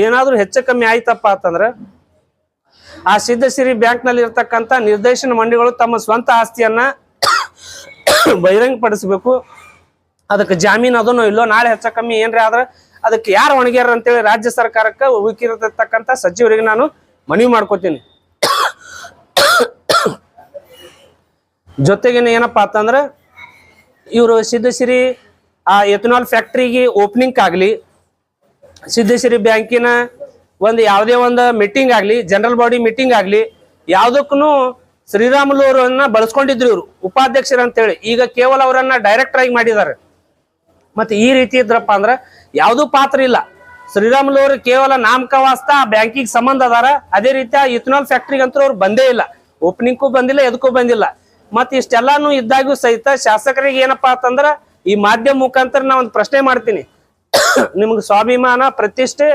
ಏನಾದ್ರೂ ಹೆಚ್ಚು ಕಮ್ಮಿ ಆಯ್ತಪ್ಪ ಅಂತಂದ್ರೆ ಆ ಸಿದ್ಧಸಿರಿ ಬ್ಯಾಂಕ್ ನಲ್ಲಿ ಇರ್ತಕ್ಕಂಥ ನಿರ್ದೇಶನ ಮಂಡಳಿಗಳು ತಮ್ಮ ಸ್ವಂತ ಆಸ್ತಿಯನ್ನ ಬಹಿರಂಗಪಡಿಸಬೇಕು. ಅದಕ್ಕೆ ಜಾಮೀನು ಅದನ್ನು ಇಲ್ಲೋ ನಾಳೆ ಹೆಚ್ಚು ಕಮ್ಮಿ ಏನ್ರಿ ಆದ್ರೆ ಅದಕ್ಕೆ ಯಾರು ಹೊಣೆಗಾರ ಅಂತೇಳಿ ರಾಜ್ಯ ಸರ್ಕಾರಕ್ಕೆ ಉಳುಕಿರತಕ್ಕಂಥ ಸಚಿವರಿಗೆ ನಾನು ಮನವಿ ಮಾಡ್ಕೋತೀನಿ. ಜೊತೆಗೇನೆ ಏನಪ್ಪಾ ಅಂತಂದ್ರೆ ಇವರು ಸಿದ್ಧಸಿರಿ ಆ ಎಥನಾಲ್ ಫ್ಯಾಕ್ಟ್ರಿಗೆ ಓಪನಿಂಗ್ ಆಗಲಿ, ಸಿದ್ಧಸಿರಿ ಬ್ಯಾಂಕಿನ ಒಂದು ಯಾವುದೇ ಒಂದು ಮೀಟಿಂಗ್ ಆಗಲಿ, ಜನರಲ್ ಬಾಡಿ ಮೀಟಿಂಗ್ ಆಗಲಿ, ಯಾವುದಕ್ಕೂ ಶ್ರೀರಾಮುಲು ಅವರನ್ನ ಬಳಸ್ಕೊಂಡಿದ್ರು ಇವರು ಉಪಾಧ್ಯಕ್ಷರು ಅಂತೇಳಿ. ಈಗ ಕೇವಲ ಅವರನ್ನ ಡೈರೆಕ್ಟರ್ ಆಗಿ ಮಾಡಿದ್ದಾರೆ. ಮತ್ತೆ ಈ ರೀತಿ ಇದ್ರಪ್ಪ ಅಂದ್ರೆ ಯಾವುದೂ ಪಾತ್ರ ಇಲ್ಲ. ಶ್ರೀರಾಮುಲು ಅವರು ಕೇವಲ ನಾಮಕವಾಸ್ತ ಆ ಬ್ಯಾಂಕಿಗೆ ಸಂಬಂಧ ಅದಾರ. ಅದೇ ರೀತಿ ಇಥನಾಲ್ ಫ್ಯಾಕ್ಟ್ರಿಗೆ ಅಂತೂ ಅವ್ರು ಬಂದೇ ಇಲ್ಲ, ಓಪನಿಂಗ್ಗೂ ಬಂದಿಲ್ಲ, ಎದಕ್ಕೂ ಬಂದಿಲ್ಲ. ಮತ್ತೆ ಇಷ್ಟೆಲ್ಲಾನು ಇದ್ದಾಗೂ ಸಹಿತ ಶಾಸಕರಿಗೆ ಏನಪ್ಪಾ ಅಂತಂದ್ರ ಈ ಮಾಧ್ಯಮ ಮುಖಾಂತರ ನಾ ಒಂದು ಪ್ರಶ್ನೆ ಮಾಡ್ತೀನಿ. ನಿಮ್ಗೆ ಸ್ವಾಭಿಮಾನ ಪ್ರತಿಷ್ಠೆ